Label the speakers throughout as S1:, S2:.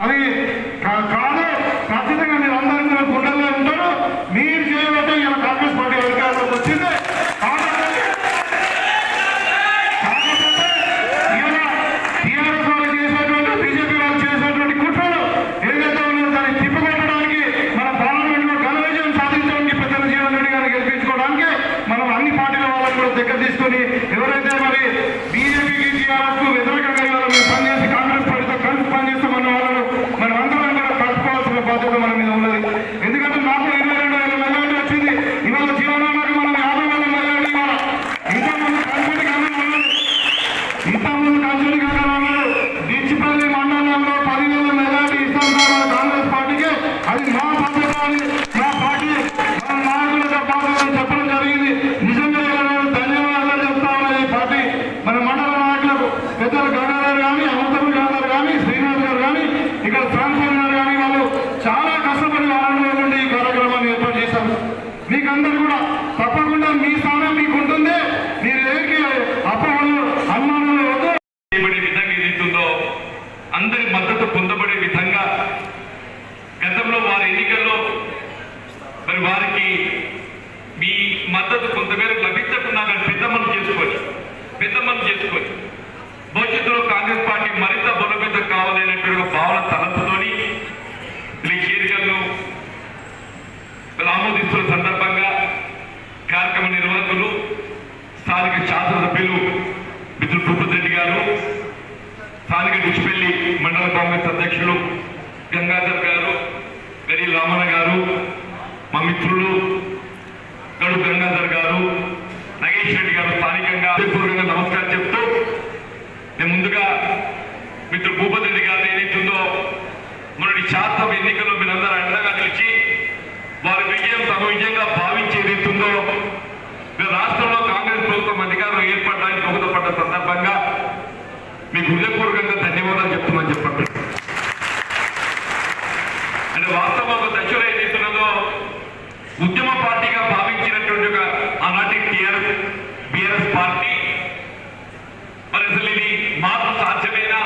S1: అది కాదు. ఖచ్చితంగా మీరు అందరూ కూడా గుండెల్లో ఉంటారు. మీరు చేయబట్టే ఇలా కాంగ్రెస్ పార్టీ అధికారంలోకి వచ్చింది. దగ్గర తీసుకొని ఎవరైతే మరి బీజేపీకి టీఆర్ఎస్కు వ్యతిరేకంగా ఇవాళ మేము పనిచేసి కాంగ్రెస్ పార్టీతో కలిసి పనిచేస్తామన్న వాళ్ళను మనం అందరం కూడా కలుపుకోవాల్సిన బాధ్యత మన మీద ఉన్నది. ఎందుకంటే నాకు 22,000 మెజారిటీ వచ్చింది. ఇవాళ జీవనానికి మనం 50,000 మెజారిటీ ఇవ్వాలి. ఇంతకుముందు కంచెడి గంగలు అన్నారు. దీచిపల్లి మండలంలో 10,000 మెజారిటీ ఇస్తాం మన కాంగ్రెస్ పార్టీకి. అది మా బాధ్యత అని మా పార్టీ మన నాయకులతో బాధ్యత చెప్పడం జరిగింది. నిజంగా మన మండల నాయకులకు పెద్దలు గంగాధర్ కానీ, అనంతపురం గారు కానీ, శ్రీనివాస్ గారు కానీ, ఇక్కడ ఫ్రాన్సర్ గారు కానీ వాళ్ళు చాలా కష్టపడి వారంలో నుండి ఈ కార్యక్రమాన్ని ఏర్పాటు చేశారు. మీకందరూ కూడా తప్పకుండా మీ స్థానం మీకు ఉంటుంది. మీరు ఏకి అపోహలు అనుమానాలు
S2: చేయబడే విధంగా ఏదైతుందో అందరి మద్దతు పొందబడే విధంగా గతంలో వారి ఎన్నికల్లో మరి వారికి మీ మద్దతు కొంతమేరకు లభించకుండా పెద్దమని చేసుకొని భవిష్యత్తులో కాంగ్రెస్ పార్టీ మరింత బలోపేతం కావాలనేటువంటి భావన తలంపుతోని చేరికలను ఆమోదిస్తున్న సందర్భంగా కార్యక్రమ నిర్వాహకులు స్థానిక శాసనసభ్యులు మిత్రులు భూపతి రెడ్డి గారు, స్థానిక డిచిపల్లి మండల కాంగ్రెస్ అధ్యక్షులు గంగాధర్ గారు, గరి రామన్న గారు, మా మిత్రులు గడు గంగాధర్ గారు, నగేష్ రెడ్డి గారు స్థానికంగా పూర్వకంగా నమస్కారం చెప్తూ నేను ముందుగా మిత్రుడు భూపతి రెడ్డి గారు ఏదైతుందో మొన్నటి శాసనసభ ఎన్నికల్లో మీరందరూ అండగా నిలిచి వారి విజయం తమ విజయంగా భావించి ఏదైతుందో రాష్ట్రంలో కాంగ్రెస్ ప్రభుత్వం అధికారం ఏర్పడడానికి దోహదపడ్డ సందర్భంగా మీకు హృదయపూర్వకంగా ధన్యవాదాలు చెప్తున్నాను చెప్పండి. అంటే వాస్తవం ఒక దశలో ఏదైతున్నదో ఉద్యమ పార్టీగా భావించినటువంటి ఒక ఆనాటి బీఆర్ఎస్ పార్టీ మరి అసలు ఇది మార్పు సాధ్యమేనా,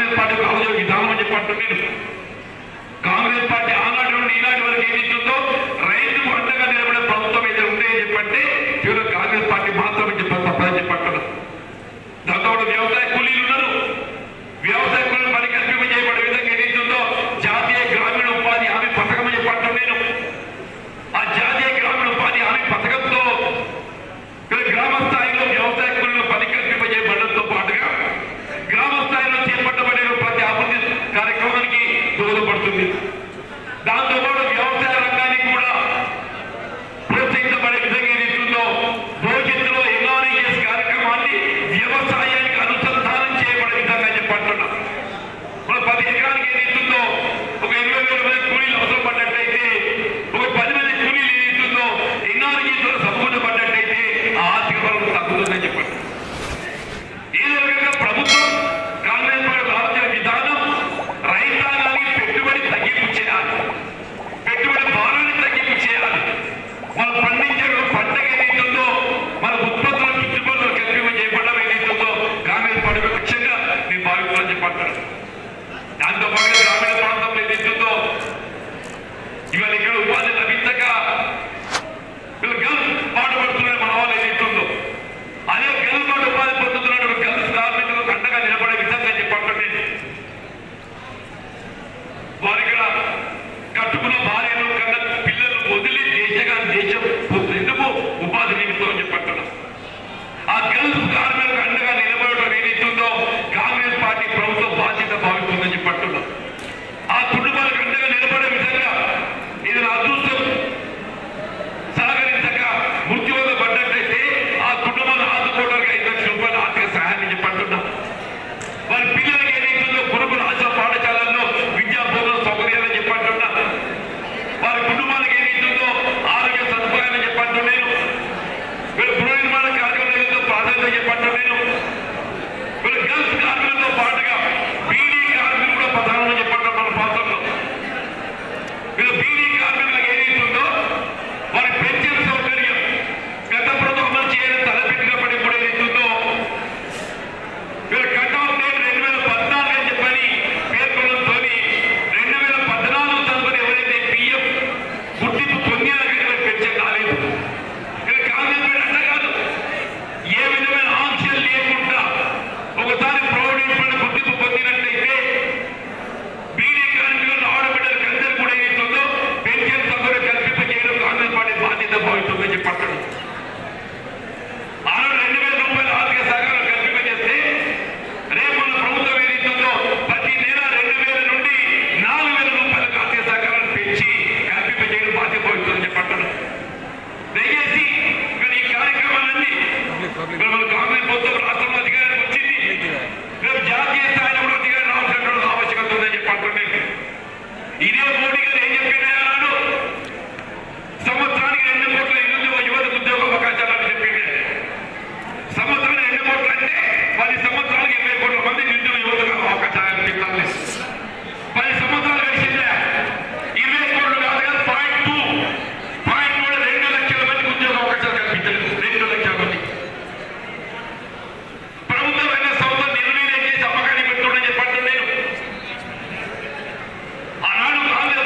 S2: కాంగ్రెస్ పార్టీ ఆలోచన విధానం అని చెప్పంటాను నేను. కాంగ్రెస్ పార్టీ ఆనాటి నుండి ఈనాటి వరకు ఏది ఇస్తుందో రైతుకు అండగా నిలబడే ప్రభుత్వం ఏదైనా ఉందని చెప్పంటే కేవలం కాంగ్రెస్ పార్టీ మాత్రమే చెప్పని చెప్పంటారు. దాంతో వ్యవసాయ కూలీలు ఉన్నారు. వ్యవసాయ కూలీలు పని కల్పింప చేయబడే విధంగా ఏది ఇస్తుందో జాతీయ గ్రామీణ ఉపాధి హామీ పథకం అని చెప్పంటాను నేను. ఆ జాతీయ గ్రామీణ ఉపాధి హామీ పథకంతో గ్రామ స్థాయిలో వ్యవసాయ కూలీలు పని కల్పింప చేయబడడంతో పాటుగా గ్రామ స్థాయిలో చేపట్టబడే ప్రతి అభివృద్ధి కార్యక్రమానికి దోహదపడుతుంది. దాంతోపాటు వ్యవసాయ రంగానికి కూడా ప్రోత్సహించబడే విధంగా ఏదైతుందో భవిష్యత్తులో ఎన్ఆర్ఈఎస్ కార్యక్రమాన్ని వ్యవసాయానికి అనుసంధానం చేయబడే విధంగా చెప్పంటున్నా. మన 10 ఎకరానికి ఏదైతుందో ఒక 20,000 మంది కూలీలు అవసరం పడ్డట్టయితే ఒక 10 మంది కూలీలు ఏదైతుందో ఎన్ఆర్ఈఎస్ సమకూర్చబడ్డట్టయితే ఆ ఆర్థిక బలం తగ్గుతుందని చెప్పండి. ఏదో రకంగా ప్రభుత్వం కాంగ్రెస్ పార్టీ ఆలోచన విధానం రైతాంగానికి పెట్టుబడి తగ్గింపు చేయాలి, పెట్టుబడి భారాన్ని తగ్గింపు చేయాలి. మనం పండించే పంటకు ఏదైతుందో మన ఉత్పత్తుల గిట్టుబాటు కల్పింప చేయబడడం ఏదైతుందో కాంగ్రెస్ పార్టీ లక్ష్యంగా నేను భావిస్తున్నాను చెప్పంటాను. దాంతో పాటుగా గ్రామీణ ప్రాంతంలో ఏదైతుందో ఇవాళ ఇక్కడ ఉపాధి లభించక గల్ఫ్ పాటుపడుతున్న మన వాళ్ళు ఏదైతుందో అదే గల్ఫ్ పాటు ఉపాధి పొందుతున్నటువంటి గల్ఫ్ కార్మికులకు అండగా నిలబడే విధంగా చెప్పండి. వారి ఇక్కడ కట్టుకున్న భార్యలు కన్నా పిల్లలు వదిలి దేశం ఎందుకు ఉపాధి నిమిత్తం అని చెప్పంటున్నాం. ఆ గల్ఫ్ కార్మికులకు అండగా నిలబడటం ఏదైతుందో కాంగ్రెస్ పార్టీ ప్రభుత్వం బాధ్యత భావిస్తుందని చెప్పంటున్నాం. ఆ కుటుంబాలకు అండగా నిలబడే విధంగా ఇది అదృష్టం సహకరించక మృత్యువల్ల పడ్డట్లయితే ఆ కుటుంబాన్ని ఆదుకోవడానికి 5 లక్షల రూపాయల ఆర్థిక సహాయాన్ని చెప్పంటున్నాం. వారి పిల్లలకి ఏదైతుందో గురుకుల ఆశ్రమ పాఠశాలల్లో విద్యా బోధన సౌకర్యాలని చెప్పంటున్నా. వారి కుటుంబాలకు ఏదైతుందో ఆరోగ్య సదుపాయాలని చెప్పంటూ నేను. వీళ్ళు గృహ నిర్మాణ కార్యక్రమాలతో ప్రాధాన్యత చెప్పంటూ నేను. వీళ్ళు గల్ఫ్ కార్మికులతో పాటుగా బీడీ కార్మికులు కూడా ప్రధానంగా చెప్పంటారు మన ప్రాంతంలో. వీళ్ళు బీడీ కార్మికులకు ఏదైతుందో వారి పెన్షన్ సౌకర్యం గత ప్రభుత్వం అమలు చేయాలని తలపెట్టినప్పటికీ కూడా ఏదైతుందో వీళ్ళు కట్ ఆఫ్ డేట్ 2014 అని చెప్పని పేర్కొనడంతో 2014 తదుపరి ఎవరైతే పిఎఫ్ గుర్తింపు పొందిన పెన్షన్ రాలేదు. వీళ్ళు కాంగ్రెస్ మీద అంట కాదు, ఏ విధమైన ఆంక్షలు లేకుండా ఒకసారి ప్రొవిడెంట్ ఫండ్ గుర్తింపు పొందినట్లయితే బీడీ కార్మికులు ఆడబిడ్డలకు అందరూ కూడా ఏదైతుందో పెన్షన్ సౌకర్యం కల్పింప చేయడం కాంగ్రెస్ పార్టీ బాధ్యత భావిస్తుందని చెప్పంటారు. ఆనాడు 2,000 రూపాయల ఆర్థిక సహకారం కల్పింప చేస్తే రేపు మన ప్రభుత్వం ఏదైతుందో ప్రతి నెల 2,000 నుండి 4,000 రూపాయలకు ఆర్థిక సహకారాన్ని పెంచి కల్పింప చేయడం బాధ్యత భావిస్తుందని చెప్పంటారు. దయచేసి ఇక్కడ ఈ కార్యక్రమాలన్నీ మన కాంగ్రెస్ ప్రభుత్వం రాష్ట్రంలో అధికారానికి వచ్చింది. రేపు జాతీయ స్థాయిలో కూడా అధికారం రావాల్సినటువంటి ఆవశ్యకత ఉందని చెప్పంటున్నాను. ఇదే మోడీ గారు ఏం చెప్పినాడు, సంవత్సరానికి 2 కోట్ల యువతకు ఉద్యోగ అవకాశాలు అని చెప్పింది. సంవత్సరానికి 2 కోట్లు అంటే 10 సంవత్సరాలకు 20 కోట్ల మంది నిరుద్యోగ యువతకు అవకాశాలు కల్పించాలి. 10 సంవత్సరాలు గడిచిందా 20 కోట్లు కాదు కదా, 2 లక్షల మందికి ఉద్యోగ అవకాశాలు కల్పించాలి. 2 లక్షల మంది ప్రభుత్వం అయిన సంవత్సరం నిర్ణయం చేసి అమ్మకాన్ని పెట్టుకోవడం చెప్పండి నేను. ఆనాడు కాంగ్రెస్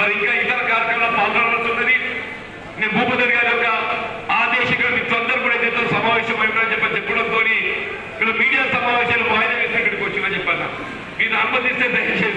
S2: మరి ఇంకా ఇతర కార్యక్రమాల్లో పాల్గొనవలసి. నేను భూపతి గారి యొక్క ఆదేశిక మిత్రులందరూ కూడా ఇద్దరితో సమావేశం అయిపోయినని చెప్పడంతో ఇక్కడ మీడియా సమావేశాలు వాయిదా వేసి ఇక్కడికి వచ్చిందని చెప్పాను. మీరు అనుమతిస్తే దయచేసి